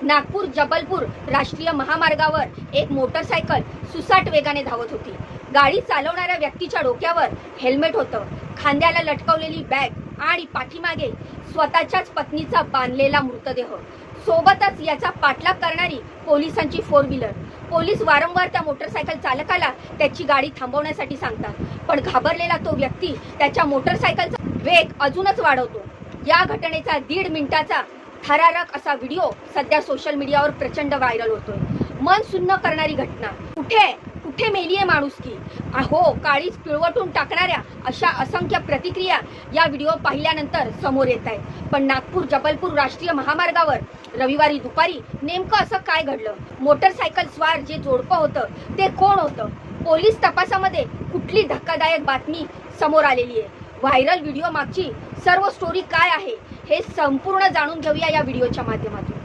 नागपूर जबलपूर राष्ट्रीय महामार्गावर एक मोटरसायकल सुसाट वेगाने धावत होती। गाडी चालवणाऱ्या व्यक्तीच्या डोक्यावर हेल्मेट होतं, खांद्याला लटकवलेली बॅग आणि पाठीमागे स्वतःच्याच पत्नीचा बांधलेला मृतदेह, सोबतच याचा पाठलाग करणारी पोलिसांची फोर व्हीलर। पोलीस वारंवार त्या मोटरसायकल चालकाला त्याची गाडी थांबवण्यासाठी सांगतात, पण घाबरलेला तो व्यक्ती त्याच्या मोटरसायकलचा वेग अजूनच वाढवतो। या घटनेचा 1.5 मिनिटाचा थरारक असा व्हिडिओ सध्या सोशल मीडियावर प्रचंड व्हायरल होतोय। मन सुन्न करणारी घटना। कुठे कुठे मेलीये माणुसकी, अहो काळीच पिळवटून टाकणाऱ्या अशा असंख्य प्रतिक्रिया या व्हिडिओ पाहिल्यानंतर समोर येत आहेत। पण नागपूर जबलपूर राष्ट्रीय महामार्गावर रविवारी दुपारी नेमकं असं काय घडलं? मोटरसायकल स्वार जे जोडपं होतं ते कोण होतं? पोलीस तपासामध्ये कुठली धक्कादायक बातमी समोर आलेली आहे? व्हायरल व्हिडिओ मागची सर्व स्टोरी काय आहे हे संपूर्ण जाणून घेऊया या व्हिडिओच्या माध्यमातून।